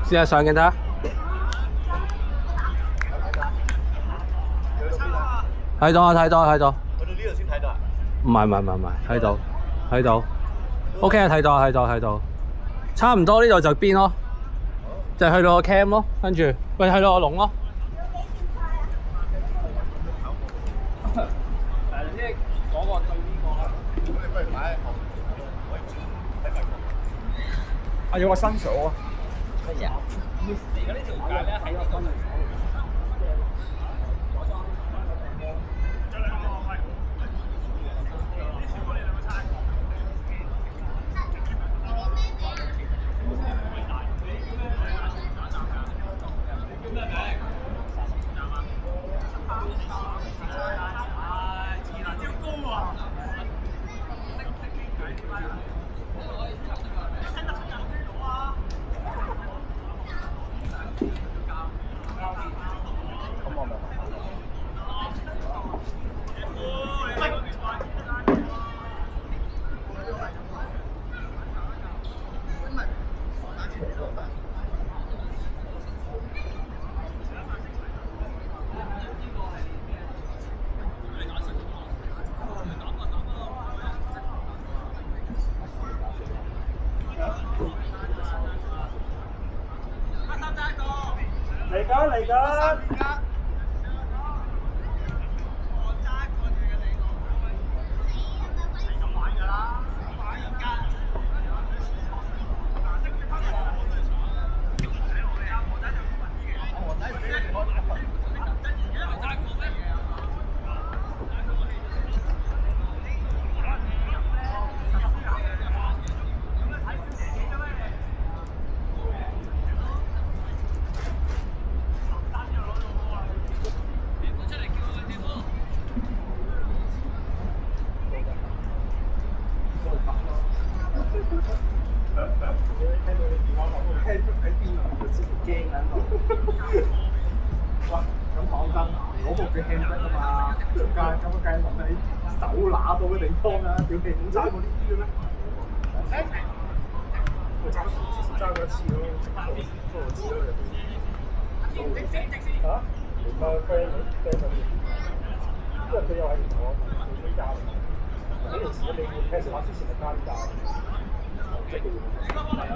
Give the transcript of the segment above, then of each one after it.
試下上鏡睇下。睇到啊！睇到啊！睇到。去到呢度先睇到啊？唔係，睇到睇到。OK 啊！睇到啊！睇到睇到。差唔多呢度就邊咯，就去到個 cam 咯，跟住喂去到個籠咯。即係嗰個對呢個啦。咁你不如擺喺後面，啊！有個新鎖啊！乜嘢？而家呢條界咧喺個分類所。嚟緊！哇！咁講真，嗰部叫輕得啊嘛，梗係諗起手拿到嘅地方啊！屌你冇揸過呢啲嘅咩？我揸過一次咯，坐我車入邊。嚇？唔係飛因為佢又係我佢教嘅。呢件事你要聽實話之前係監教，即係係啊。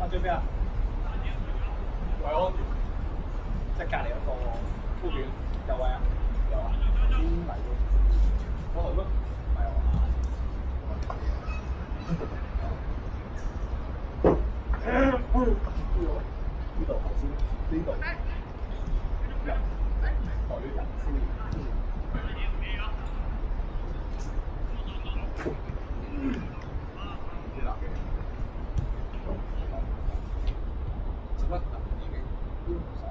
最咩啊？惠安苑，即係隔離一個鋪面，有位啊？有啊，先嚟嘅。我係咩？唔係我。呢度頭先，呢度人隊人先。乜已經標唔晒？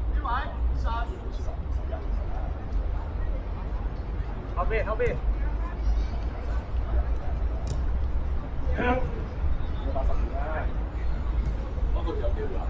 呢位後邊後邊。要打12啦，嗰個有機會行。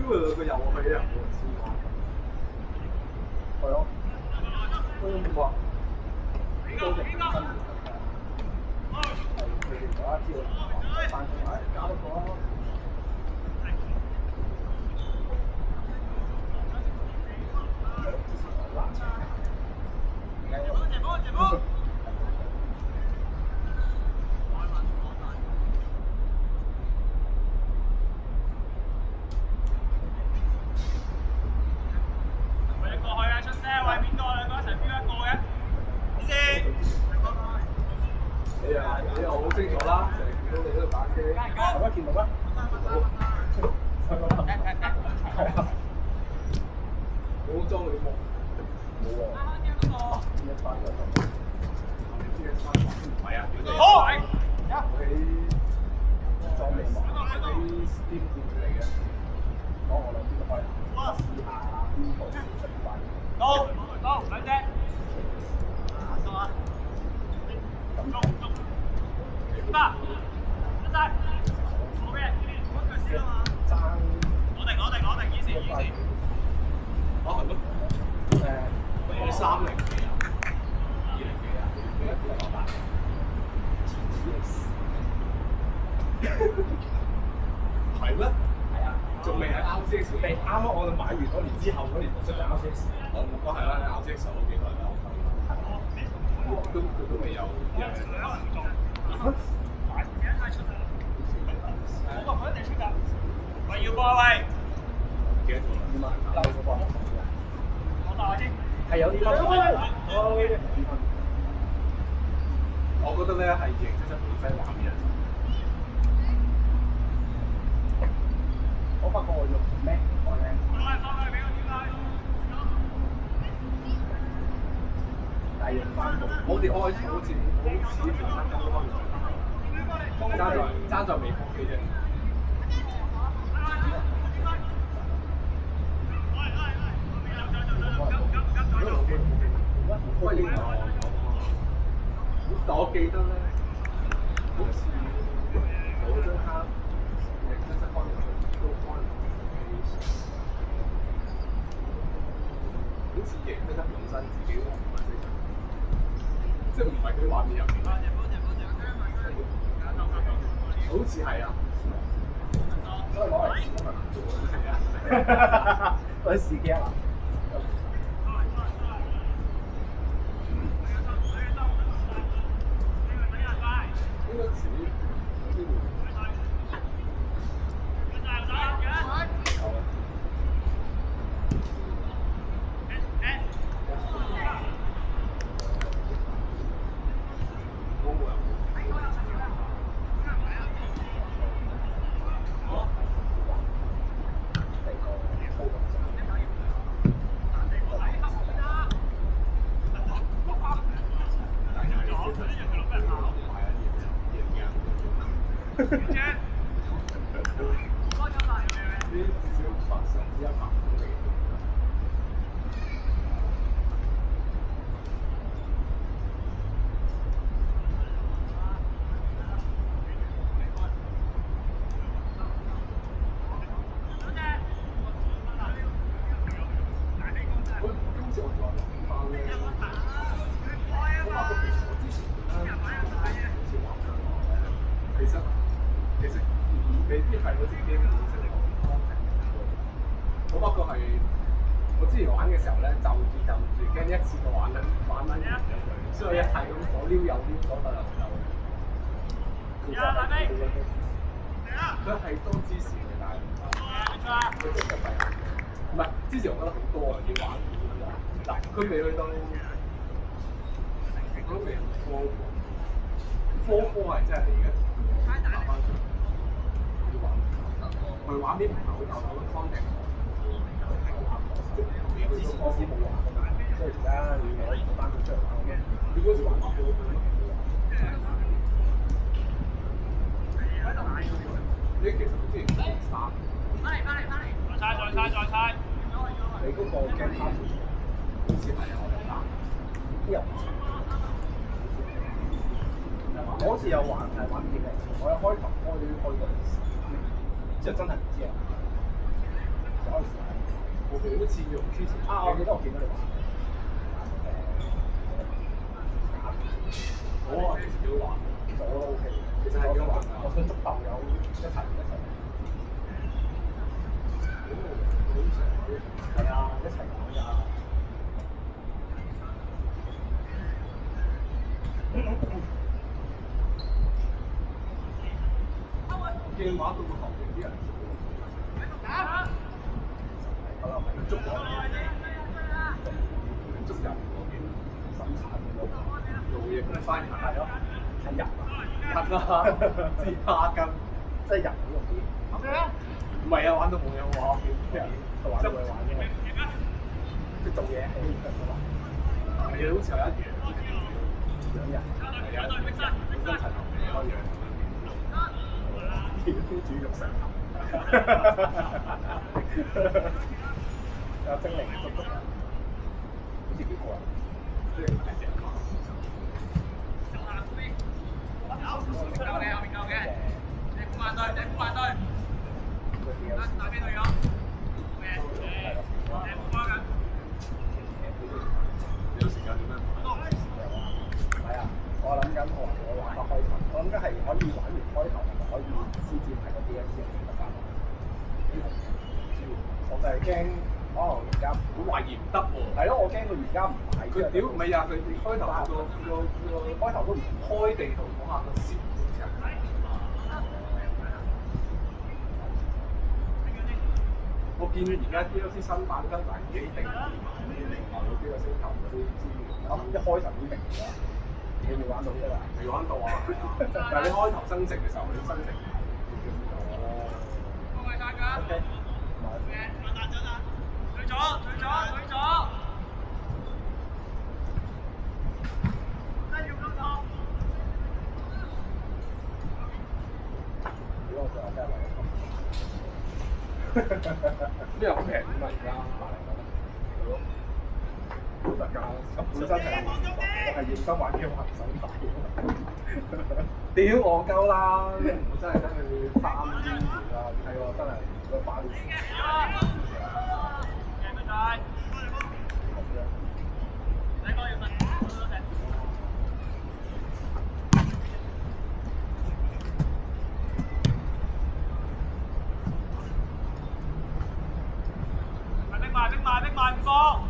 因為佢又去又冇人知嘛。係咯。佢冇話。呢個就真係係佢哋大家知道翻工搞得過啦。你又好清楚啦，成日見到你喺度打機，大家見到咩？係啊，冇裝你冇？冇喎。邊一班有裝？邊一班？唔係啊，好。喺裝未埋，喺 Steam 店嚟嘅。講我兩邊都開，試下邊度出關。到兩隻。得，一齊，好嘅，我腳先啊嘛。爭，我定，以前。哦，係咯。我30幾啊，20幾啊，你一個8。係咩？係啊，仲未係 RCX，你啱啱我哋買完嗰年之後嗰年就出咗 RCX。我係啦，RCX 我幾耐啦？都未有。我要波位，幾多錢啊？夠個波。我大啲。係有啲分。我覺得咧係認真本身玩嘅人。我發覺我用咩？我咧。但係用翻我哋開好似其他咁樣。爭在未放機啫。但我記得咧，好似我張卡認真方面都開唔到機，好似認真本身自己都唔係即係唔係佢畫面入邊。好似係啊，所以攞嚟做係啊，攞嚟試機啊！應該遲啲有機會。佢係多支持嘅，但係佢真係唔係之前我覺得好多啊，要玩嗱，佢未去到，我都未去科係真係嚟嘅，打翻出要玩，佢玩啲唔係好有 content， 即係之前嗰時冇玩㗎嘛，所以而家你攞翻佢出嚟玩嘅，佢嗰時玩過。你其實之前3，翻嚟，再猜。你嗰個 game pass 好似係我哋打，又唔似。我好似有玩係玩片嚟，我有開頭開過，之後真係唔知啊。可以試下。我好似用之前啊，我記得我見到你玩。好啊，其實幾好玩。其實我都 OK 嘅。其實係幾好玩㗎。我想捉豆友一齊。係啊，一齊玩㗎。見玩到個後邊啲人，可能係捉人喎，生產嗰個做嘢咁翻人係咯，係人啊，人啊，自拍筋，即係人好容易。唔係啊，玩到冇嘢好玩，人佢玩到佢玩啫，即係做嘢係係啊，好似有一樣養人，係啊，本身陳頭嗰個樣，煮肉食。有精靈捉人，好似幾過癮。即係大隻嘛。有時間點樣？唔係啊，我諗緊我玩個開頭，我諗緊係可以玩完開頭，可以先至睇個 DLC 先得翻。我就係驚，可能而家我懷疑唔得喎。係咯，我驚佢而家唔係。佢屌唔係啊！佢開頭個開頭都唔開地圖講下個攝好似係。我見佢而家 DLC 新版跟埋幾定另外嗰啲個星球嗰啲資源，咁一開頭已經明咗，你未玩到啫嘛？未玩到啊！但係你開頭生成嘅時候，你生成OK。如果我真係玩咩好平㗎嘛而家係咯，好特價。本身係我係認真玩嘅話，手大。屌我鳩啦！我真係得佢3支啦，係喎，真係個把年。逼埋唔放，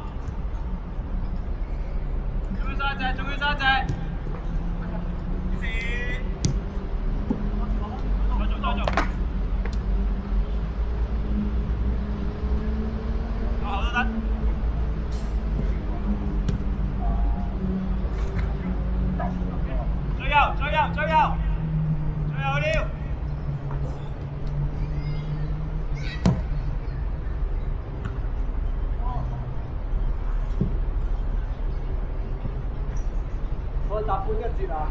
仲要三隻，仲要三隻，先，再做，後都得，最後了。我搭半一節啊！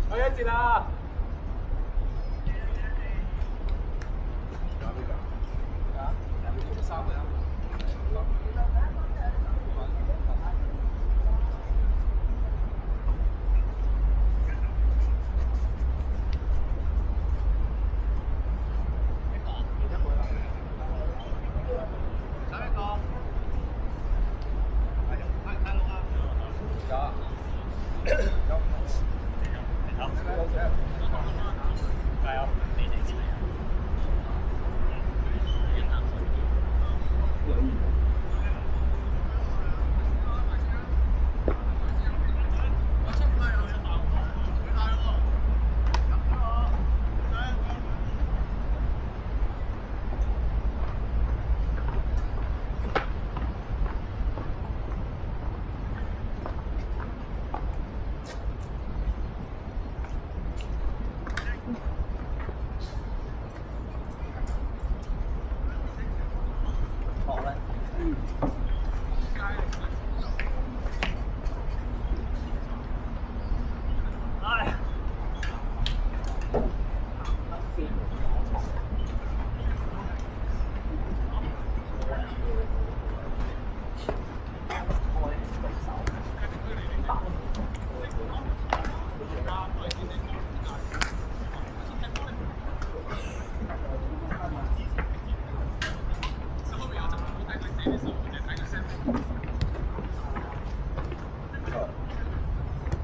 去一節啦！3個唉。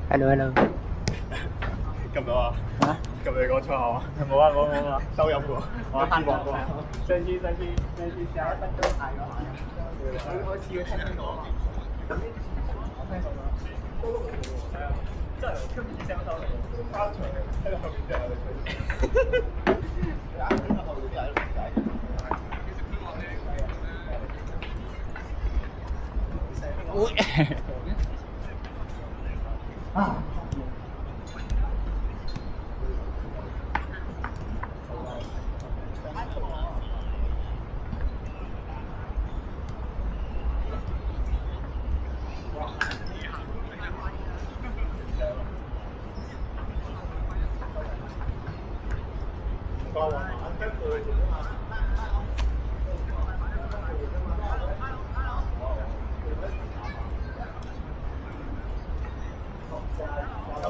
Hello。撳到啊！嚇？撳你講粗口啊？冇啊冇啊！收音喎，我慳過喎。上次試1分鐘嗌咗下。我試過聽到啊。我聽到啦。係啊，真係出面聲收嚟，翻場喺後面真係有你吹。啱先後面啲人都唔解。啊！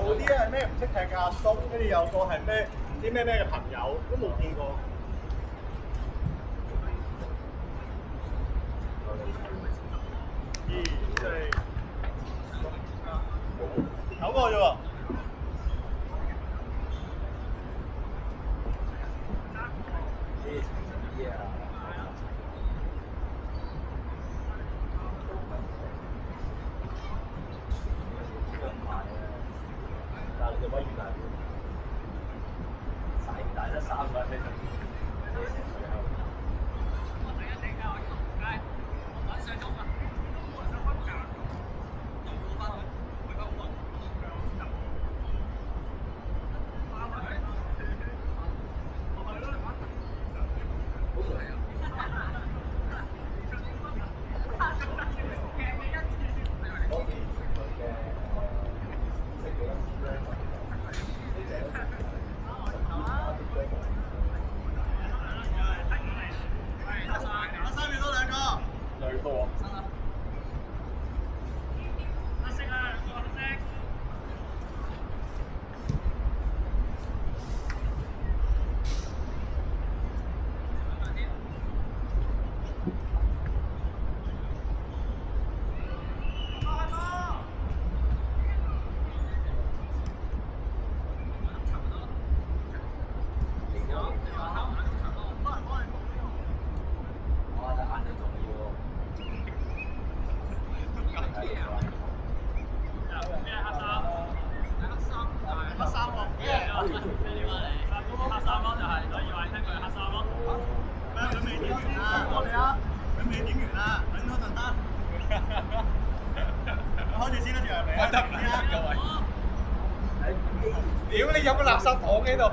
有啲係咩唔識踢嘅阿叔，跟住有個係咩唔知咩嘅朋友，都冇見過。真係9個啫喎。屌你有個垃圾桶喺度！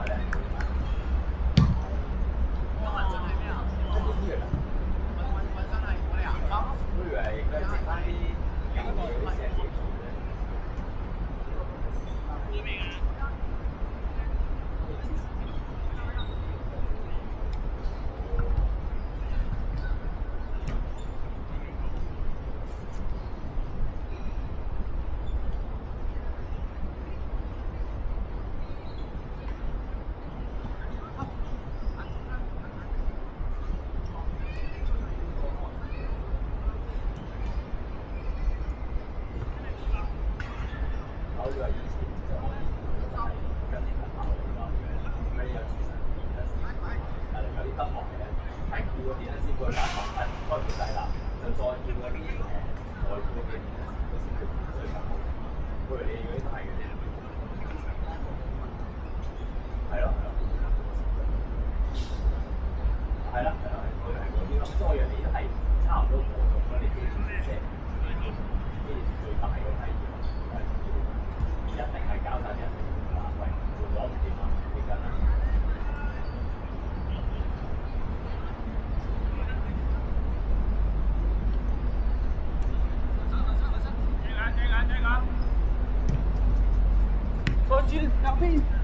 邊。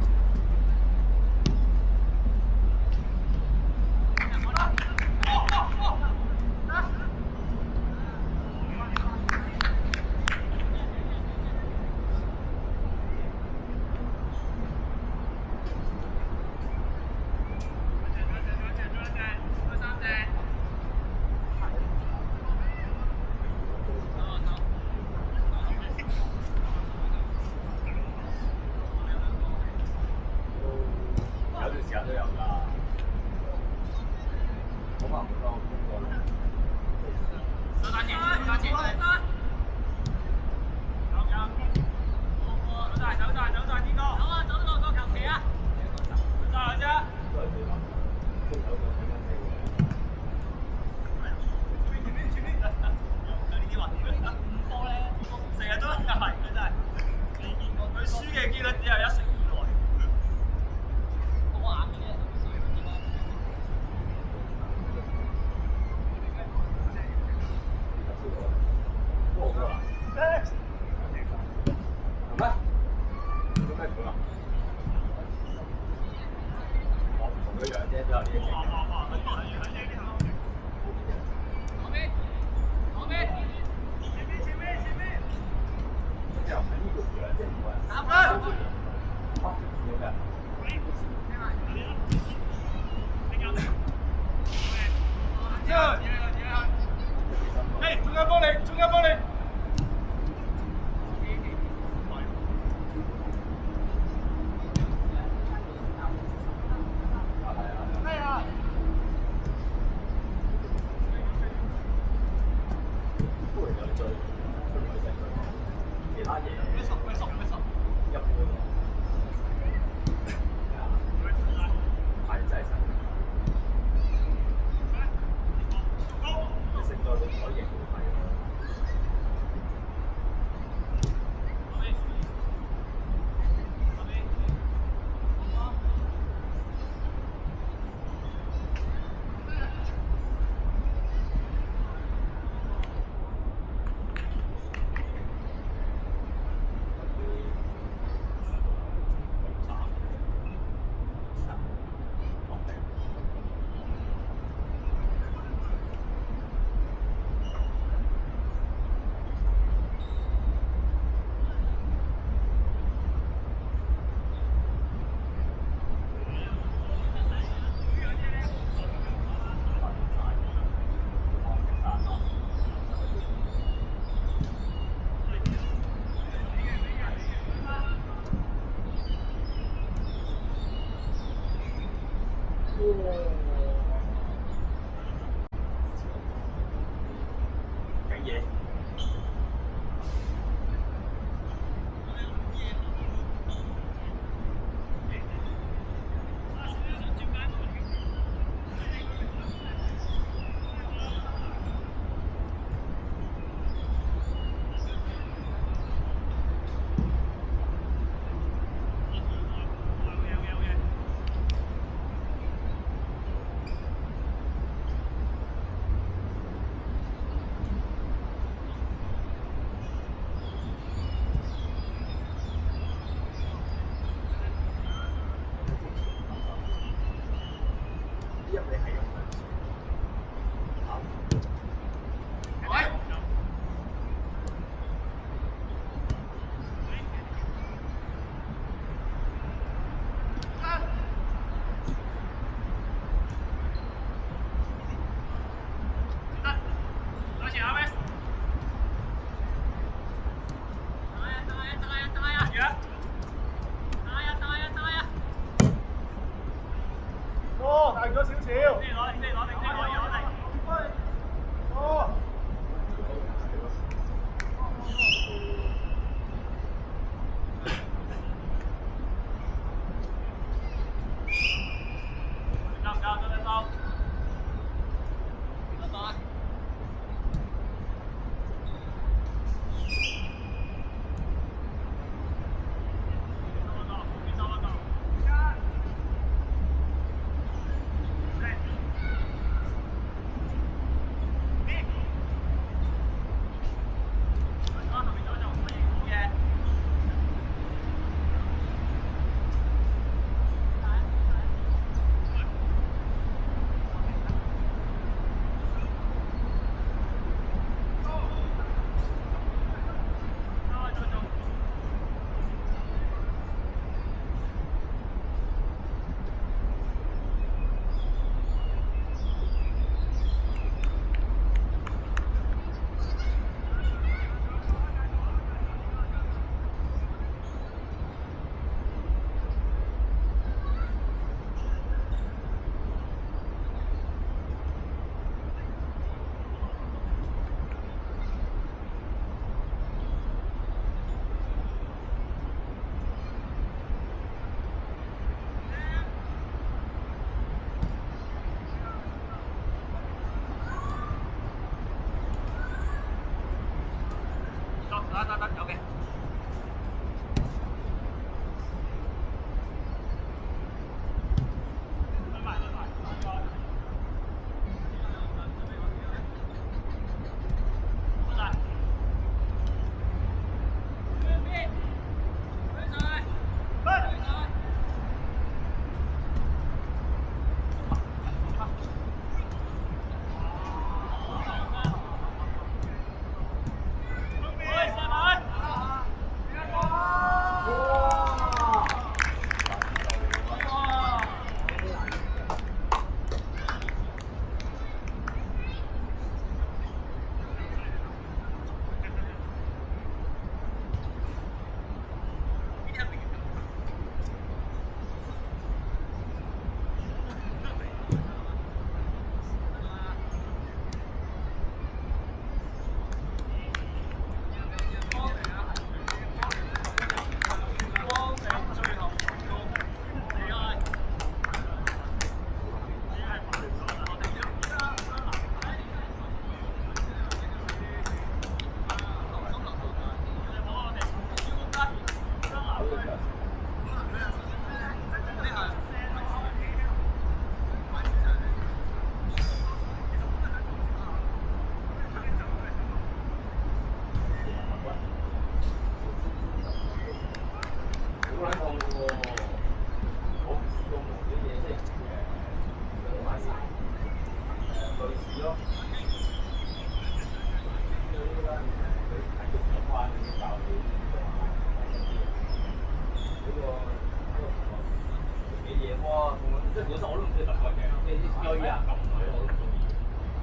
得有嘅。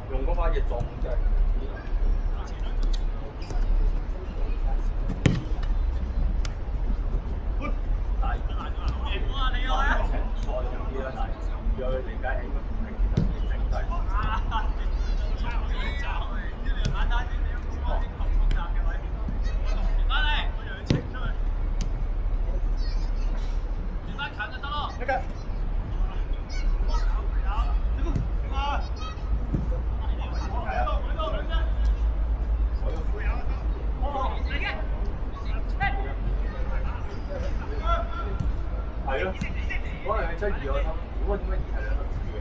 用嗰把嘢撞啫。係咯，可能係真二我心，如果點解二係兩個字嘅？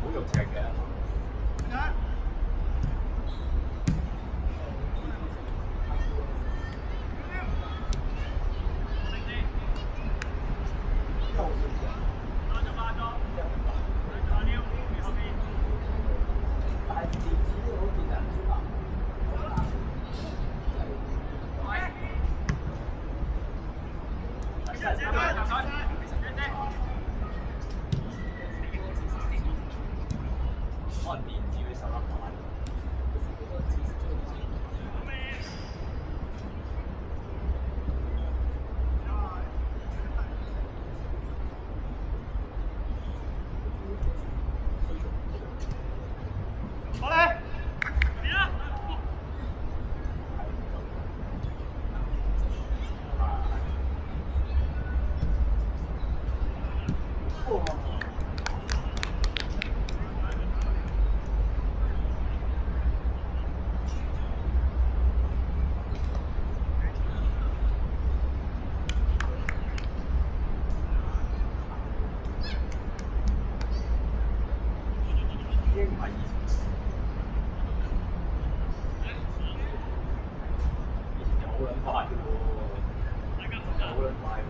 好肉赤嘅。可能電子會受得快。已經唔係以前，以前就好撚快嘅喎，好撚快喎。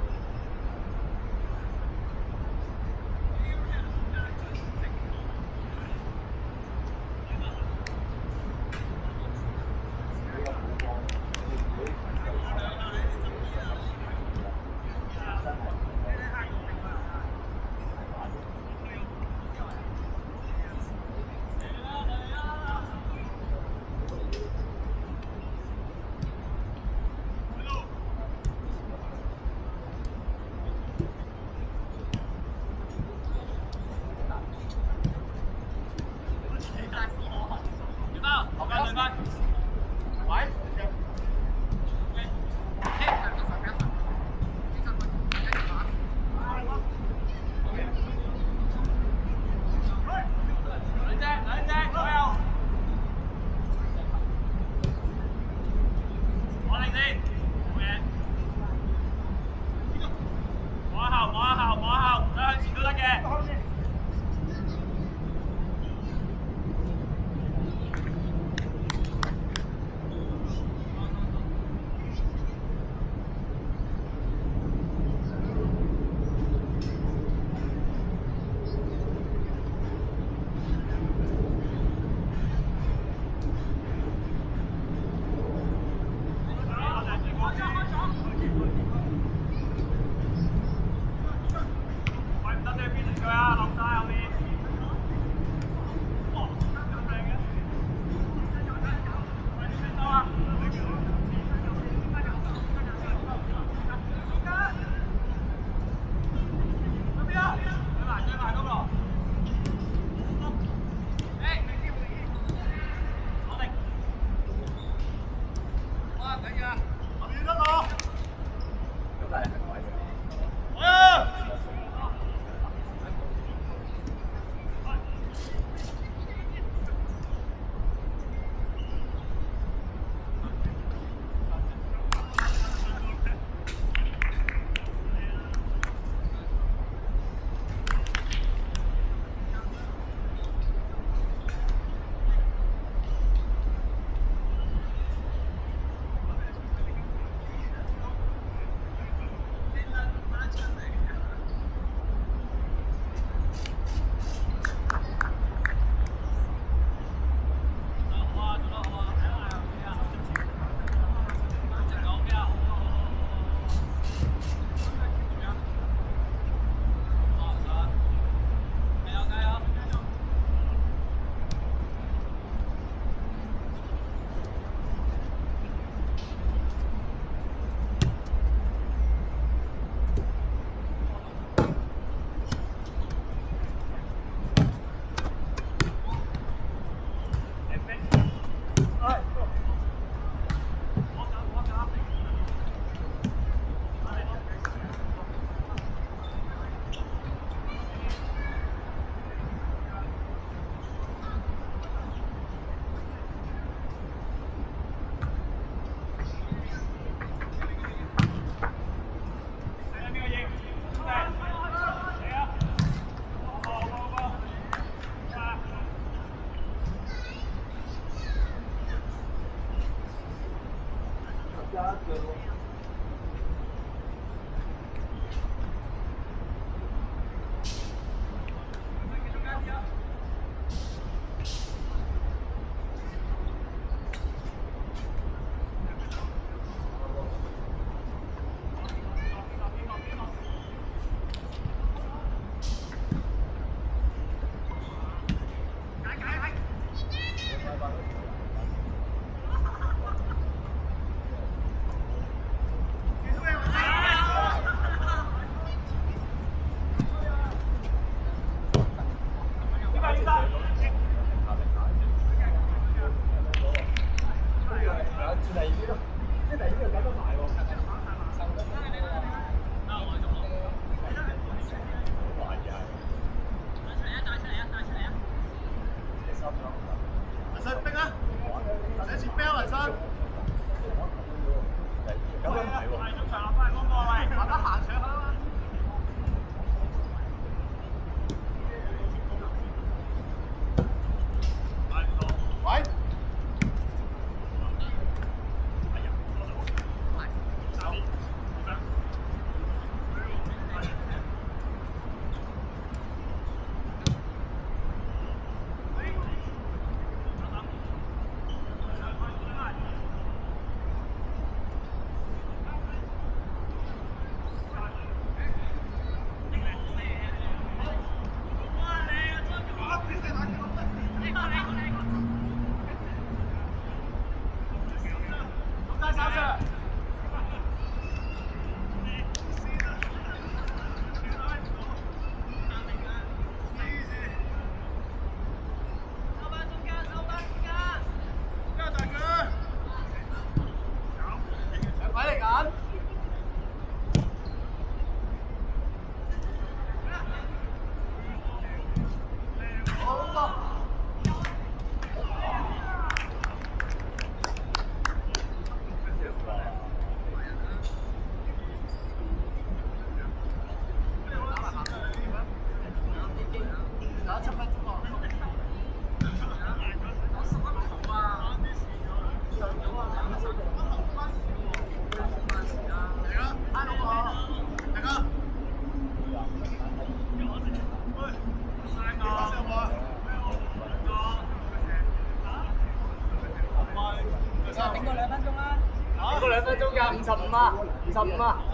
55啊，55啊。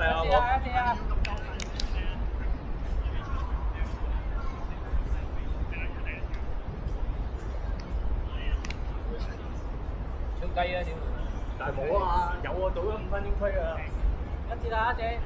係啊，雞啊屌！但係冇啊嘛，有啊，到咗5分鐘區啊。一節啦一節。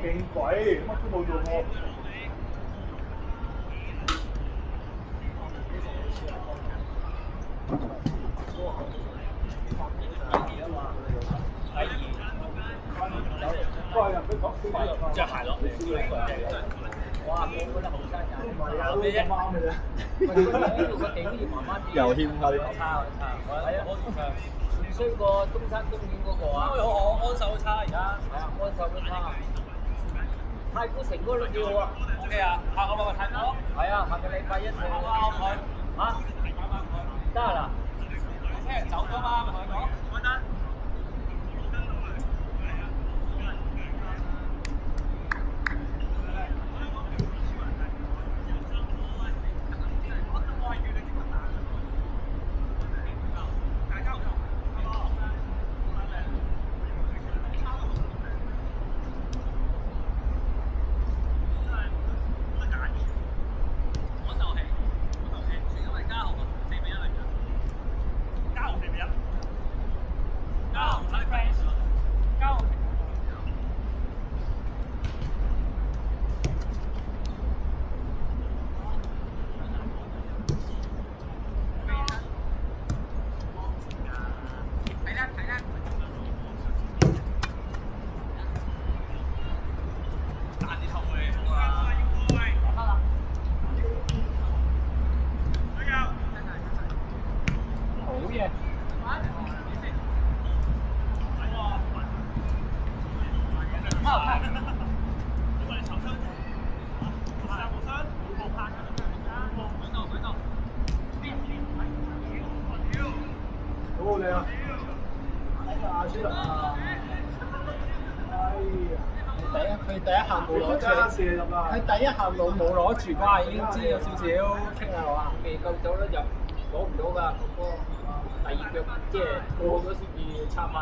勁鬼，乜都冇做過。着鞋落嚟，哇！我覺得好生人，行咩啫？呢度個地好似麻麻地，又欠下你。差，係啊，仲衰過中山公園嗰個啊！我安守都差而家，係啊，安守都差。太古城嗰度幾好啊 ！OK 啊，下個禮拜太古。係啊，下個禮拜一去。啱佢嚇？得啦。聽日走咗嘛？咪同佢講。開單。好靚啊！下先啊！佢第一下冇攞住，射入啦！佢第一下冇攞住啩，已經知有少少傾啦，係嘛？未夠走得入，攞唔到㗎個波。第二腳即係過咗先至插翻。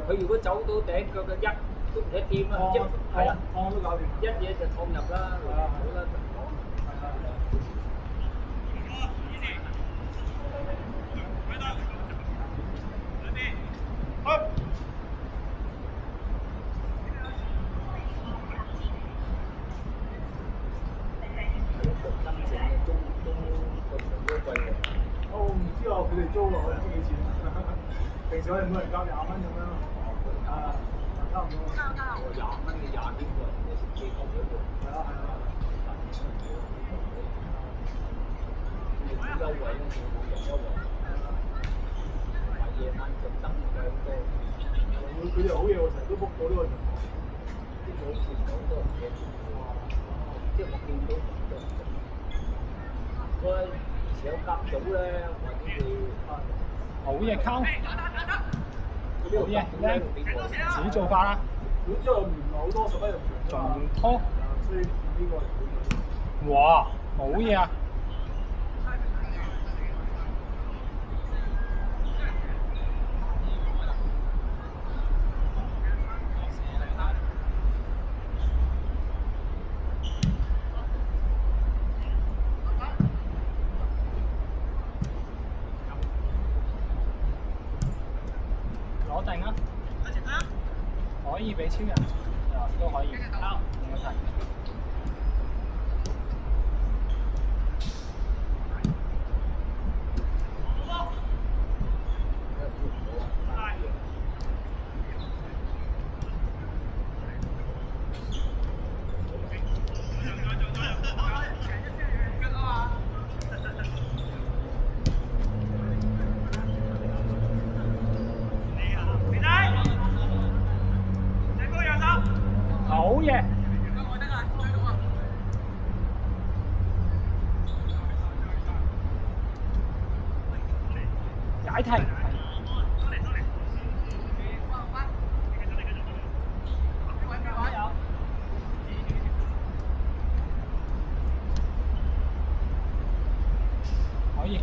佢如果走到頂腳嘅一都唔使掂啦，一係啊，創都搞掂，一嘢就創入啦，好啦。我唔知啊，佢哋租落去租幾錢？平時我哋每人交20蚊咁樣咯。啊，差唔多。20蚊嘅20幾個，你食幾個嗰度？係啊係啊。優惠咧，冇人優惠。夜晚就登嘅好多。佢哋好嘢喎，成日都 book 到呢個場。啲冇見到好多嘢，即係我見到就。我以前有甲組咧，或者佢好嘢溝，好嘢叻，自己做法啦，然之後唔係好多11入場仲拖，所以呢個係哇，好嘢啊！俾超人都可以，冇問題。好嘢！解停。可以。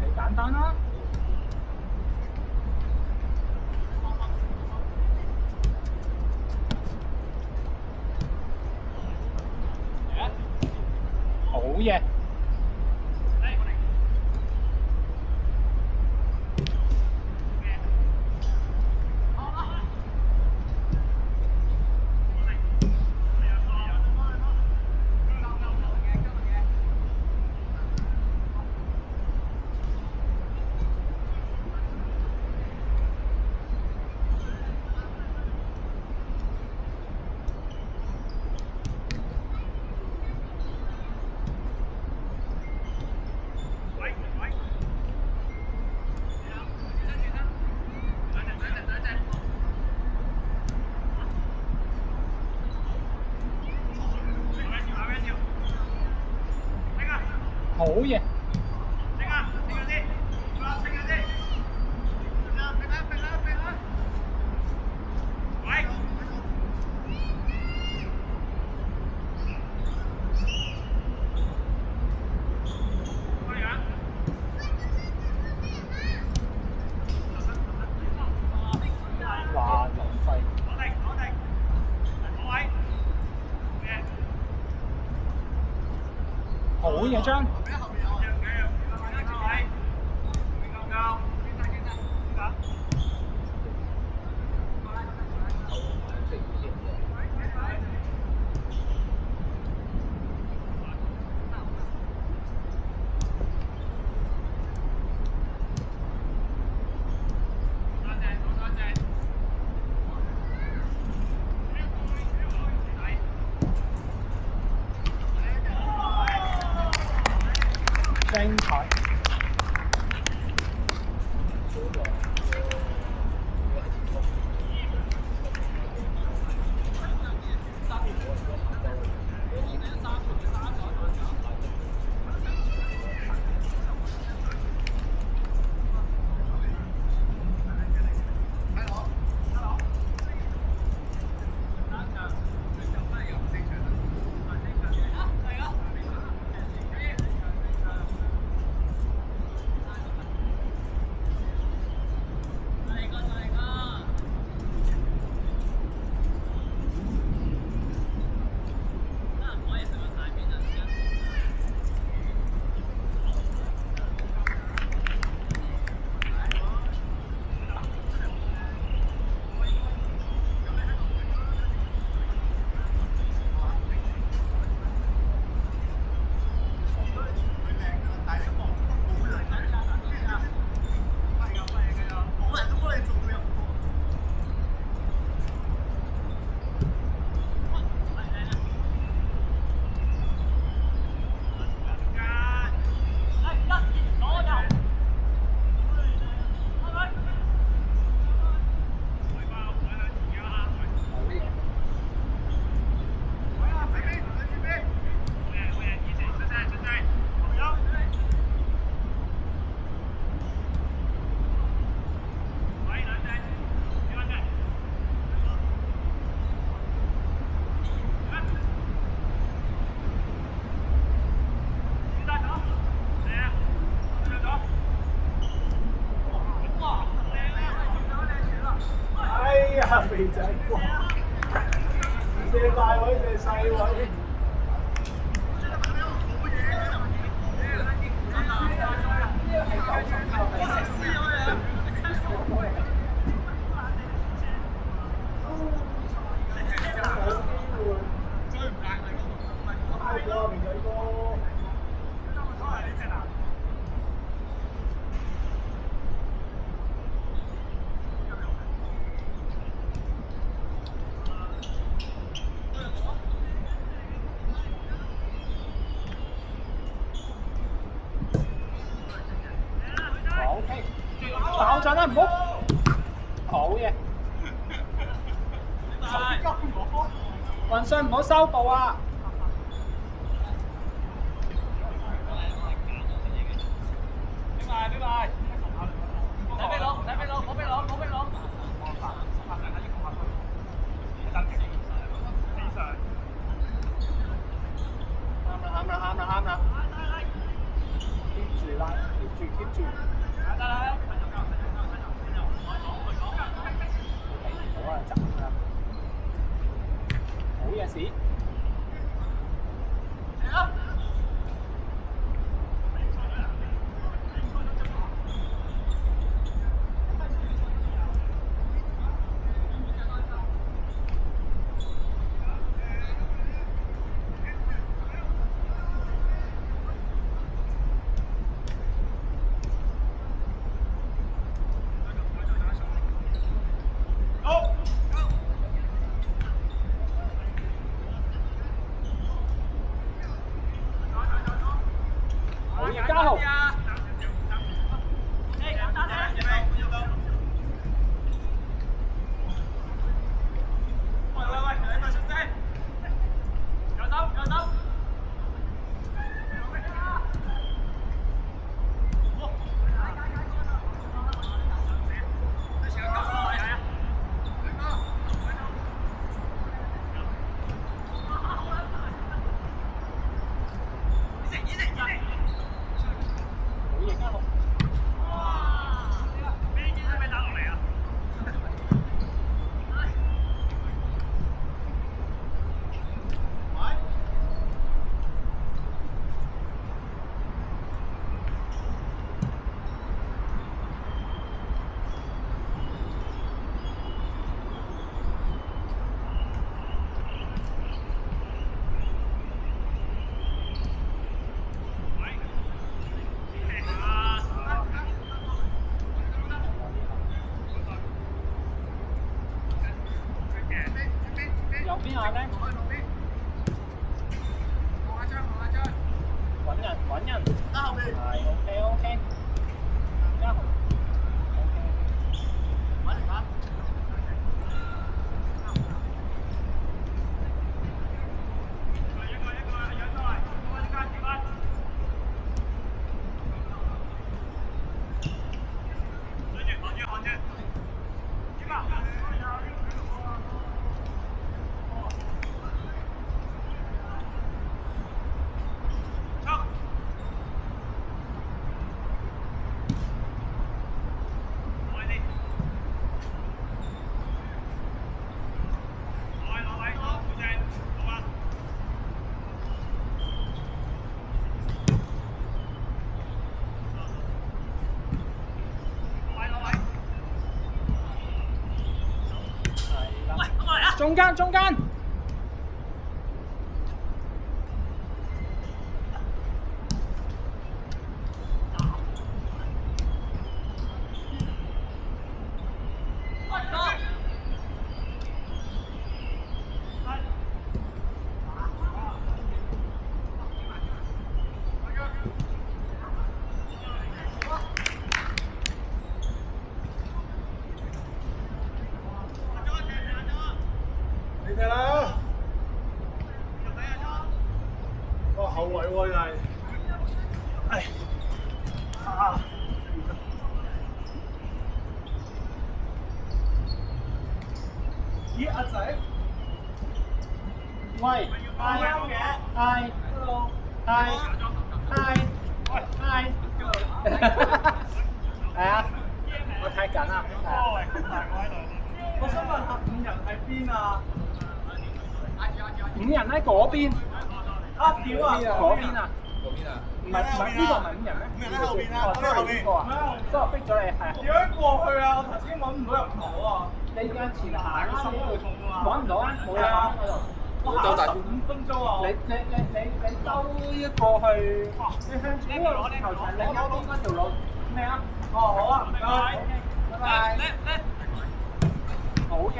幾簡單啦。好嘢！好嘢！哇！浪費。好嘢，張。精彩！肥仔，哇！射大位，射細位。OK，爆陣啦，唔好。好嘢。雲信唔好收步啊！啱啦！keep 住啦，keep 住。好啊，走啦！好嘢事。嘉豪，右邊下咧，揾人，係 OK， 嘉豪 中間。你睇啦，哇後衞喎又係，唉，咦阿仔，喂，啱嘅，係 hello，係係啊，我睇緊啊，我想問下5人喺邊啊5人喺嗰邊，啊屌啊，嗰邊啊。嗰邊啊？唔係呢個唔係5人咩？5人喺後邊啊，哦，喺後邊。所以我逼咗你係。點樣過去啊？我頭先揾唔到入口啊！你向前行啊！心會痛啊！揾唔到啊！冇嘢啊！我行咗15分鐘啊！你兜一過去，你向住呢個球場另一邊嗰條路咩啊？哦，好啊，唔該，拜拜。好嘅。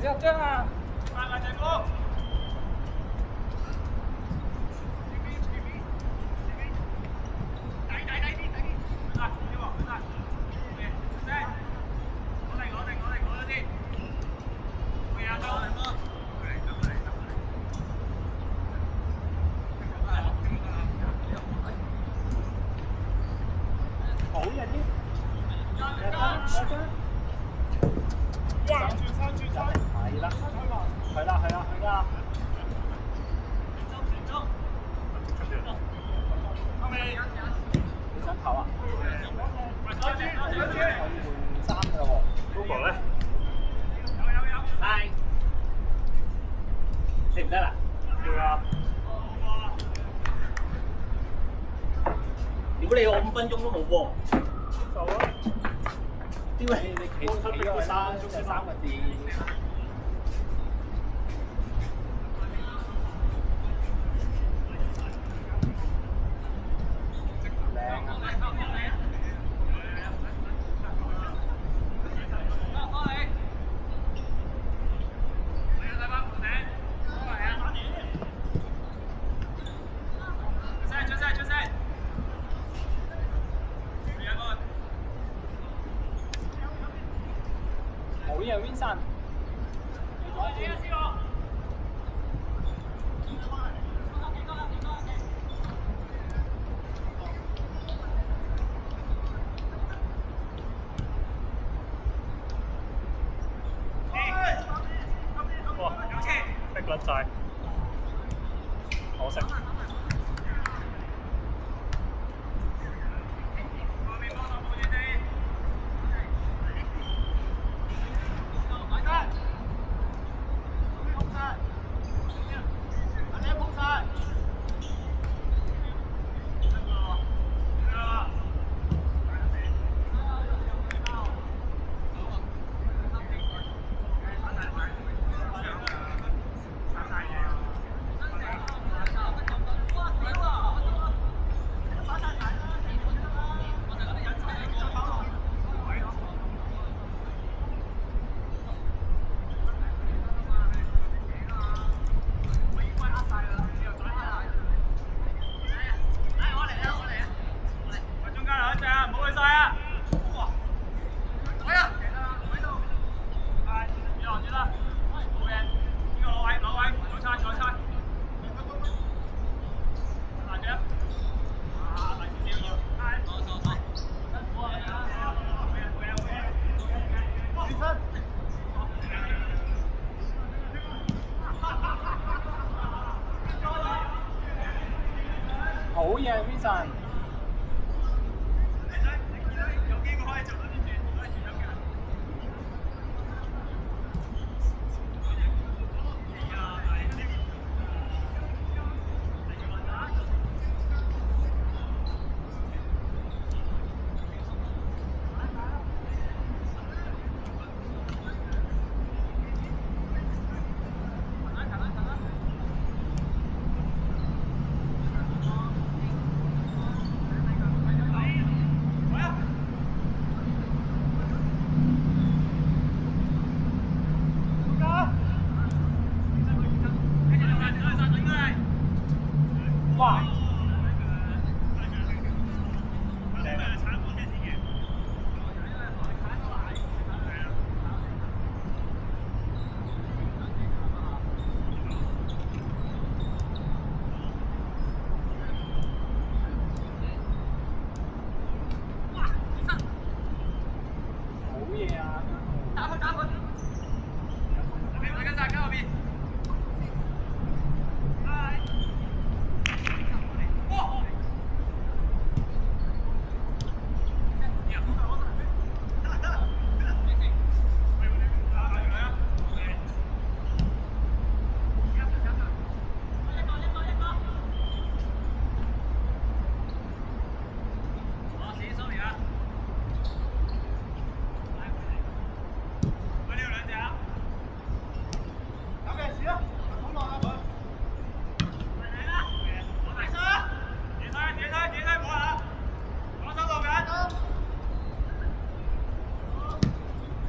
你入張啊！快快隻哥！好嘅啲。係啦。你想投啊？可以換衫㗎喎。Google 咧？係。食唔得啦？要啊。屌你我5分鐘都冇喎。做啊！屌你企咗去啦，就3個字。好嘢，Vincent。哇！逼甩晒，可惜。好嘢 Vincent。哇！好嘢啊！打佢！大家後邊。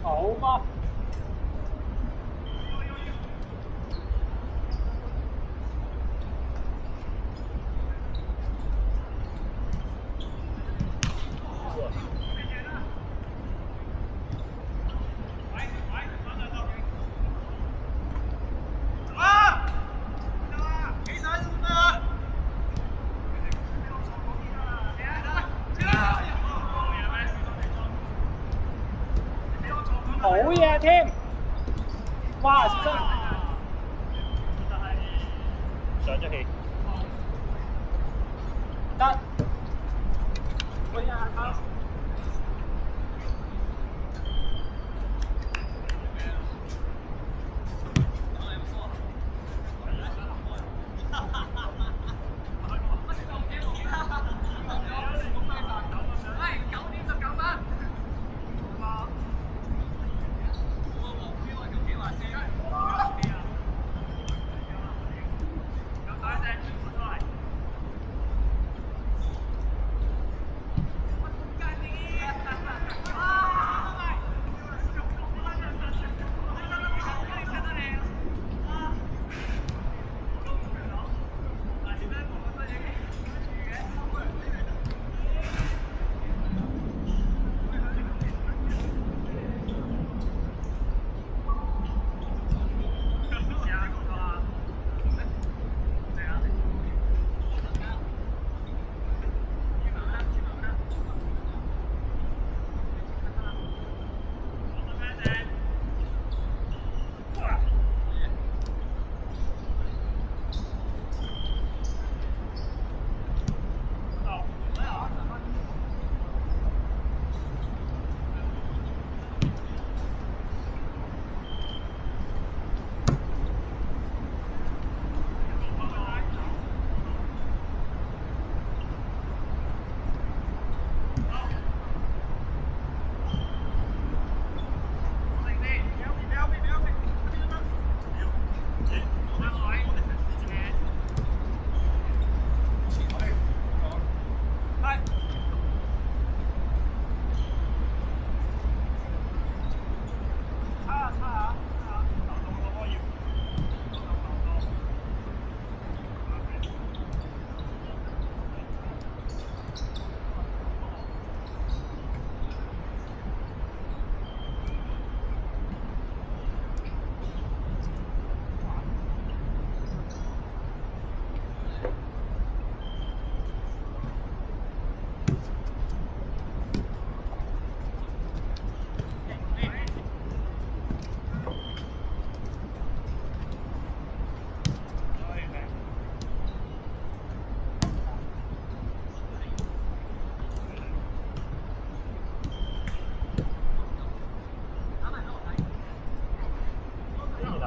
好波！好嘢添！哇！小心！上咗氣。得。喂呀！啊！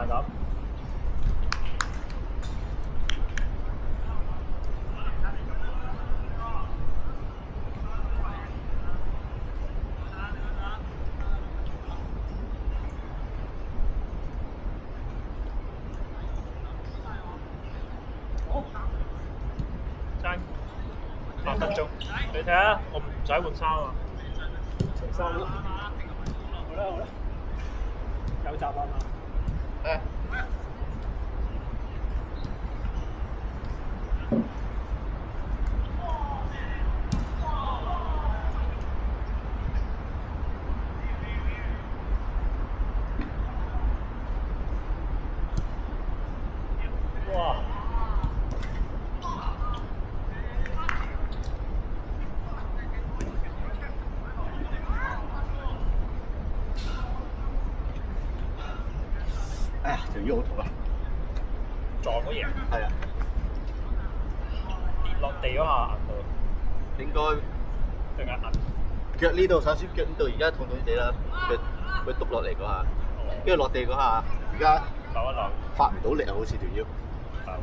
大膽。爭8分鐘，你睇下，我唔使換衫啊，除衫咯。好啦好啦，有習慣啦。誒。哇！哎呀，條腰好痛啊！撞嗰嘢，係啊，跌落地嗰下硬到，應該定係硬？腳呢度，首先腳呢度而家痛痛地啦，佢篤落嚟嗰下，跟住落地嗰下，而家扭一扭，發唔到力啊，好似條腰。大鑊。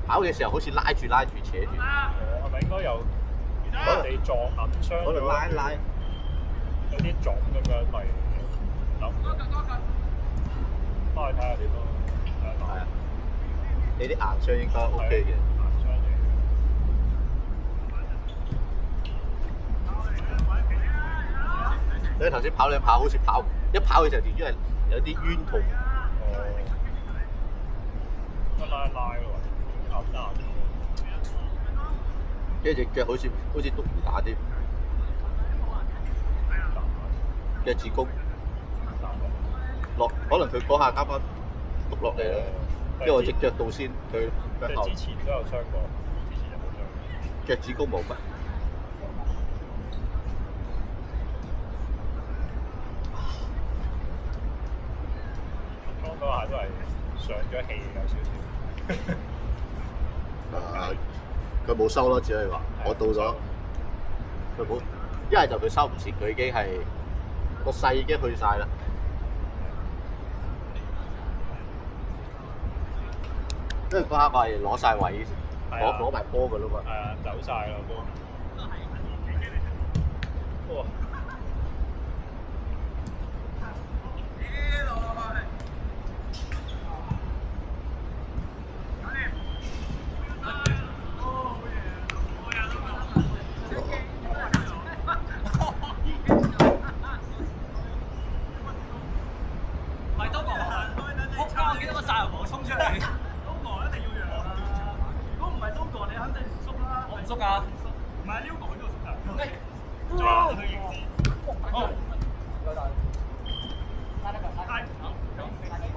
跑嘅時候好似拉住扯住，係咪應該有地撞硬傷可能拉有啲腫咁樣咪扭唔到？翻去睇下點咯。係啊，你啲硬傷應該 OK 嘅。硬傷嚟。你頭先跑兩跑好似跑一跑嘅時候條腰係有啲冤痛。哦。一拉咯，啱啱。跟住隻腳好似篤唔打添，腳趾公落，可能佢嗰下啱啱篤落嚟啦，因為我隻腳到先，佢向後。之前都有傷過，之前有冇傷？腳趾公冇乜。裝嗰下都係上咗氣有少少。佢冇收咯，只可以話我到咗，佢冇，一係就佢收唔切，佢已經係個勢已經去晒啦。因為嗰下我係攞晒位，攞埋波㗎啦嘛。係啊，走晒啦波。哇！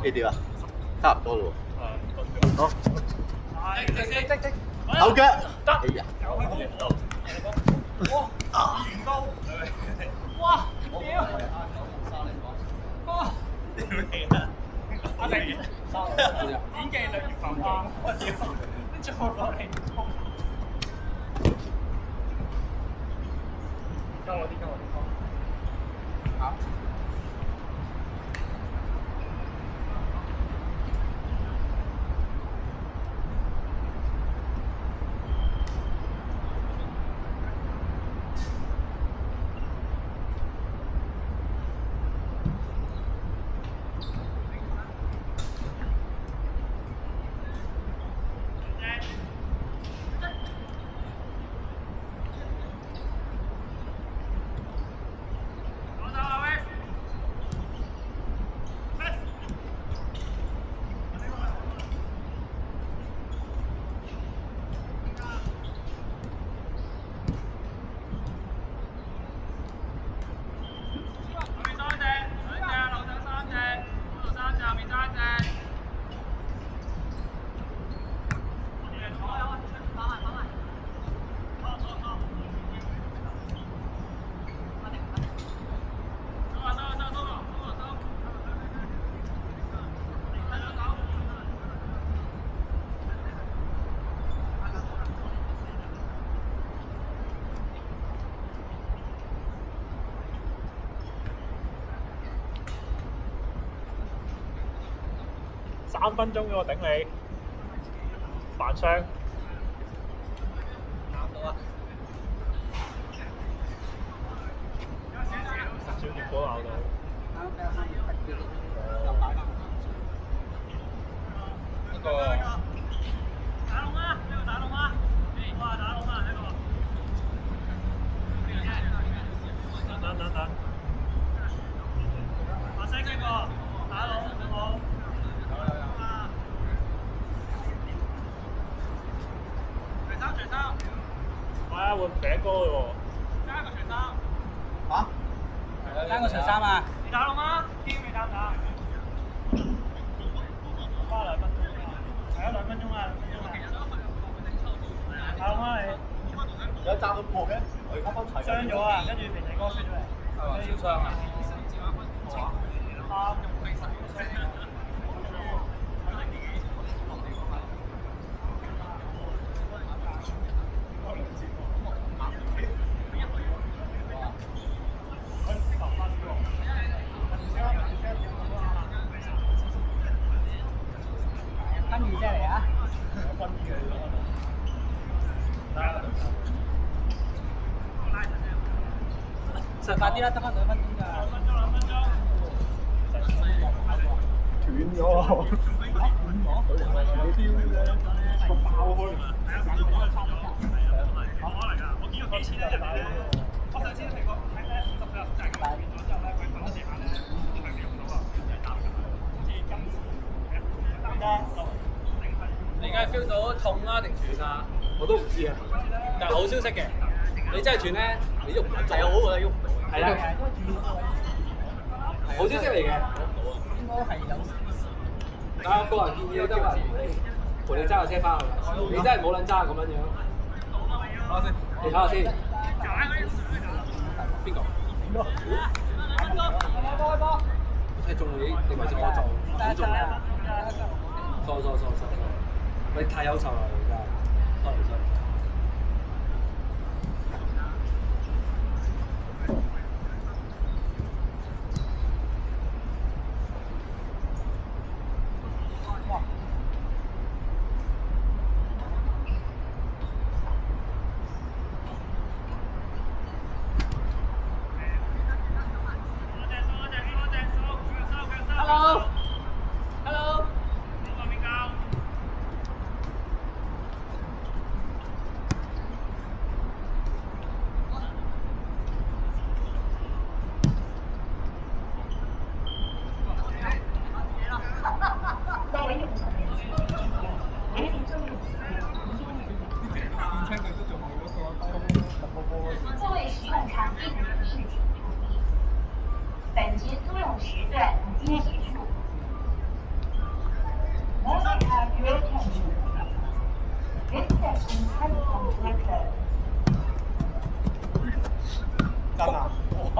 呢啲啊，差唔多咯喎。好。後腳。得。哎呀。哇！元高。哇！屌！哇！屌你啊！阿成，演技略越浮誇，我屌！你做落嚟唔通？交我啲。好。3分鐘嘅喎頂你，扮傷。咬到啊！小結果咬到。呢個打龍啊！呢個打龍啊！哇！打龍啊！呢個。等。白色呢個打龍好。除衫。係啊，換餅哥嘅喎。加個除衫。嚇？爭個除衫啊！你打龍啊？邊未打唔打？花2分鐘啊！係啊，2分鐘啊，2分鐘啊！打龍啊你！有揸到破嘅，我而家幫齊。傷咗啊！跟住肥仔哥出咗嚟。燒傷啊！跟住啫嚟啊！實快啲啦，得翻2分鐘咋。2分鐘。斷咗。個爆開。可能㗎，我見過幾次咧人哋咧，我上次睇過睇咧50歲就係咁變咗之後咧，佢瞓喺地下咧，係未用到啊，就係打㗎，好似今次你而家 feel 到痛啦定斷啊？我都唔知啊。但係好消息嘅，你真係斷咧，你喐唔到。係啊，我覺得喐唔到。係啦，好消息嚟嘅。應該係有。啊，個人建議你得話陪你揸架車翻去，你真係冇撚揸咁樣樣。你睇下先。邊個？睇中你定還是我做？你做啊？錯，你太優秀啦！你真係，多謝。Hello。座位使用场地是紧急停机，本节租用时段已经结束。May I have your attention? This station has completed. 真啊！哇！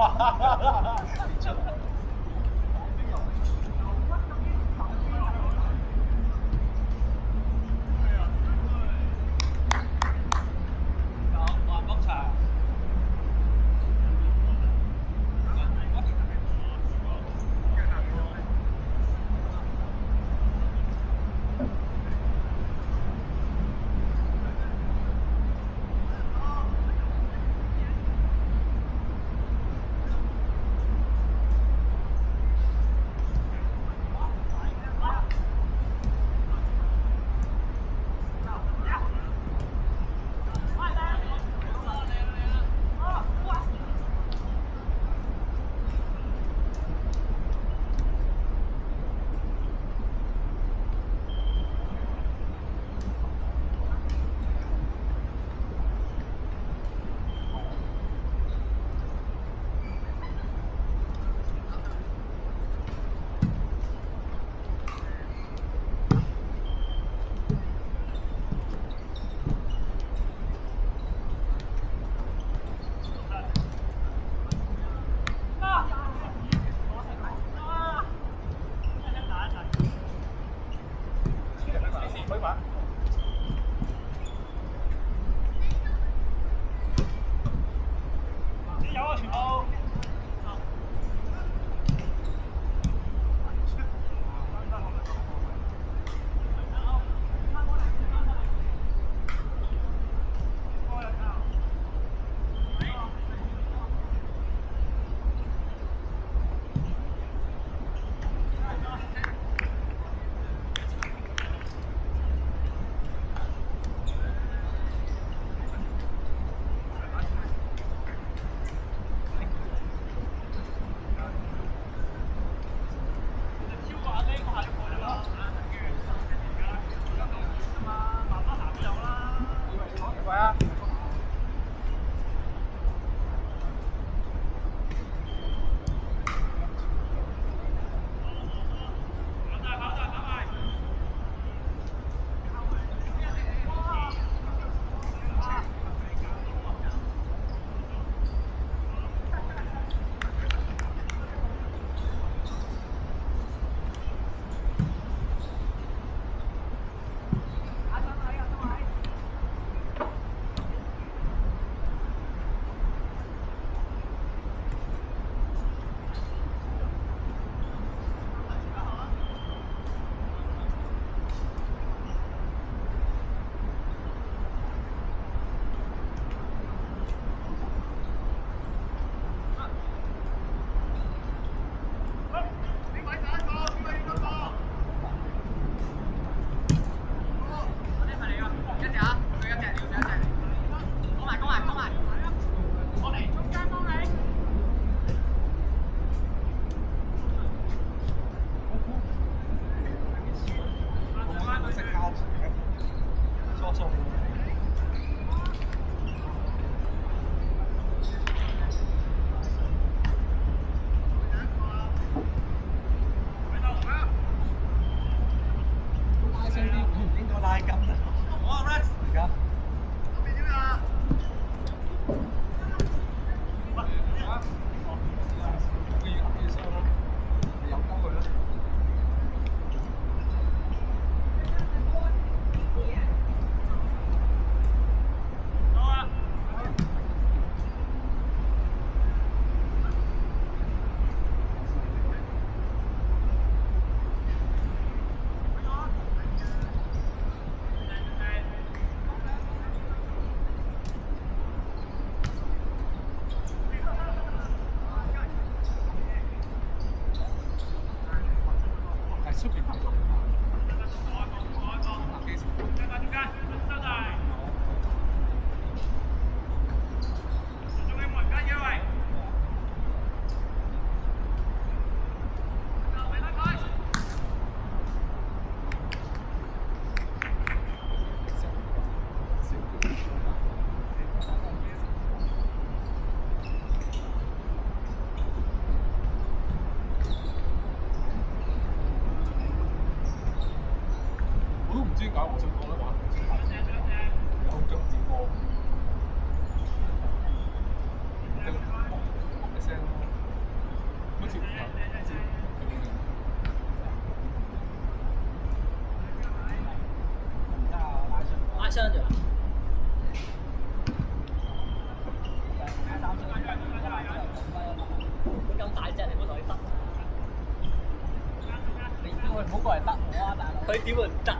搞我想講咧玩有空中接波，跟一聲咯，好似唔係唔知拉傷咗。佢咁大隻，你估同佢得？你叫佢唔好過嚟得我啊，大佬！佢點會唔得啊？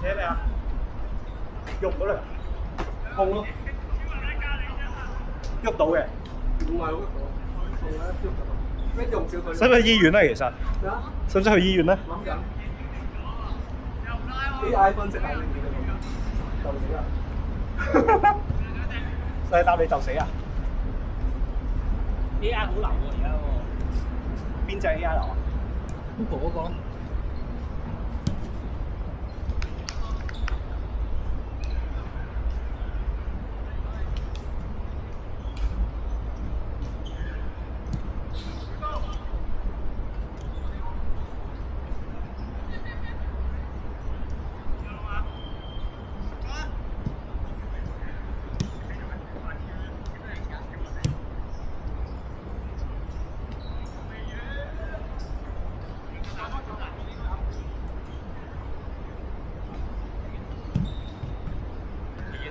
寫咩啊？喐到啦，痛咯，喐到嘅。唔係好痛咧，咩用少佢？使唔使去醫院咧？其實使唔使去醫院咧？諗緊。AI 分析下呢啲就死啦！細答你就死啊 AI 好流喎而家喎。邊隻 AI 流啊 Google 嗰個。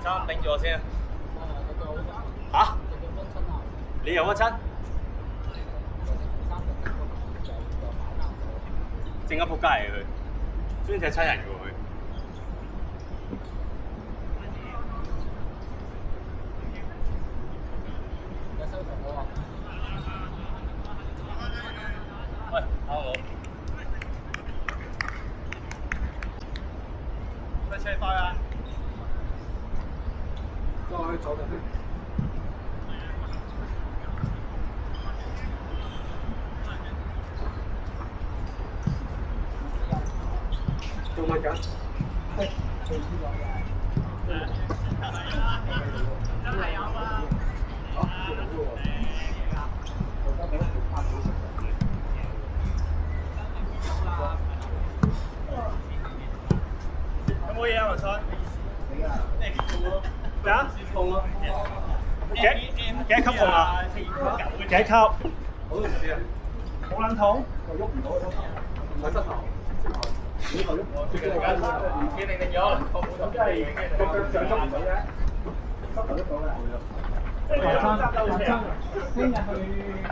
223頂住我先。嚇？你有乜親？正一仆街嚟佢，專踢親人嘅喎佢。喂，打我。快車快啊！再走緊先。做乜緊？係做呢個嘅。真係有啊！嚇，做到喎！我而家俾佢拍到食。有冇嘢啊，文信？你啊？咩啊？痛咯！幾級痛啊？幾級？我都唔知啊。冇撚痛，我喐唔到都，唔係膝頭，呢個喐我最近年紀定咗，咁即係個腳上喐唔到啫，膝頭喐到嘅。即係聽日去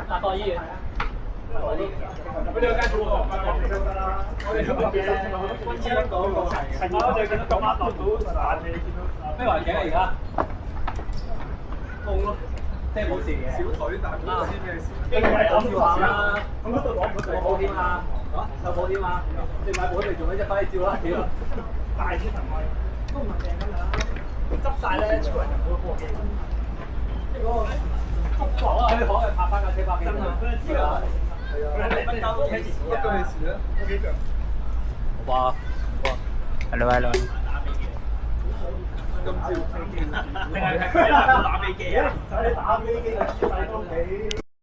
達代醫院。我哋有間做喎，都得啦。我哋嗰邊溫超嗰個係我哋見到咁啱落到散氣，見到咩環境啊而家？痛咯，即係冇事嘅。小腿但係唔知咩事。跟住係講笑話啦。咁嗰度攞唔到有保險啊？有保險啊？你買保險做咩啫？快啲照啦！屌！大啲層位都唔係正㗎啦，執晒咧，超人就冇貨機。即係嗰個觸角啊！可以拍翻架車百幾真啊！係啊，分交都幾時啊？都係事啦，都幾腳。哇，hello，今朝飛機，定係打飛機啊？就係打飛機啊！輸曬都幾。